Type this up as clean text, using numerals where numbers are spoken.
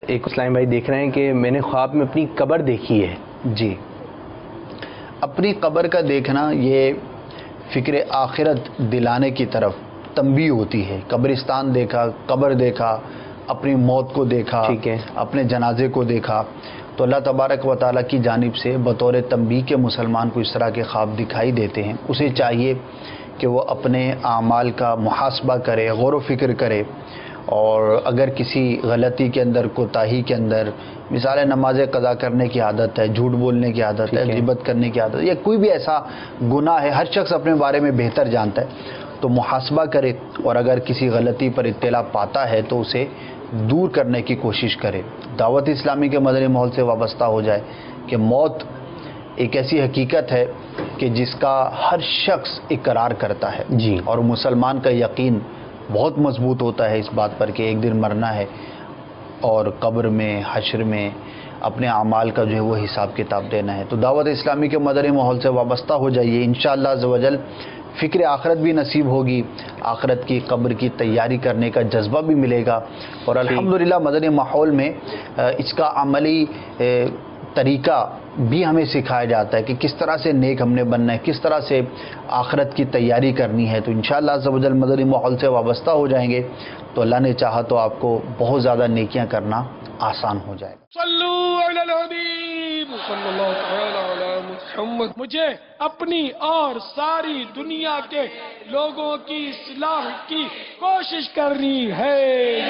ایک اسلام بھائی دیکھ رہے ہیں کہ میں نے خواب میں اپنی قبر دیکھی ہے. جی، اپنی قبر کا دیکھنا یہ فکر آخرت دلانے کی طرف تنبیہ ہوتی ہے. قبرستان دیکھا، قبر دیکھا، اپنی موت کو دیکھا، ٹھیک ہے، اپنے جنازے کو دیکھا، تو اللہ تبارک و تعالیٰ کی جانب سے بطور تنبیہ کے مسلمان کو اس طرح کے خواب دکھائی دیتے ہیں. اسے چاہیے کہ وہ اپنے اعمال کا محاسبہ کرے، غور و فکر کرے، اور اگر کسی غلطی کے اندر، کوتاہی کے اندر، مثال نماز قضا کرنے کی عادت ہے، جھوٹ بولنے کی عادت ہے، غیبت کرنے کی عادت ہے، یا کوئی بھی ایسا گناہ ہے، ہر شخص اپنے بارے میں بہتر جانتا ہے، تو محاسبہ کرے، اور اگر کسی غلطی پر اطلاع پاتا ہے تو اسے دور کرنے کی کوشش کرے. دعوت اسلامی کے مدنی ماحول سے وابستہ ہو جائے کہ موت ایک ایسی حقیقت ہے کہ جس کا ہر شخص اقرار کرتا ہے. جی، اور مسلمان کا یقین بہت مضبوط ہوتا ہے اس بات پر کہ ایک دن مرنا ہے، اور قبر میں، حشر میں اپنے اعمال کا جو ہے وہ حساب کتاب دینا ہے. تو دعوت اسلامی کے مدنی ماحول سے وابستہ ہو جائیے، انشاءاللہ عز و جل فکر آخرت بھی نصیب ہوگی، آخرت کی قبر کی تیاری کرنے کا جذبہ بھی ملے گا. اور الحمدللہ مدنی ماحول میں اس کا عملی طریقہ بھی ہمیں سکھایا جاتا ہے کہ کس طرح سے نیک ہم نے بننا ہے، کس طرح سے آخرت کی تیاری کرنی ہے. تو انشاءاللہ عز و جل مدنی ماحول سے وابستہ ہو جائیں گے تو اللہ نے چاہا تو آپ کو بہت زیادہ نیکیاں کرنا آسان ہو جائے گا. صلو علی الحبیب صلی اللہ تعالی علی محمد. مجھے اپنی اور ساری دنیا کے لوگوں کی اصلاح کی کوشش کرنی ہے.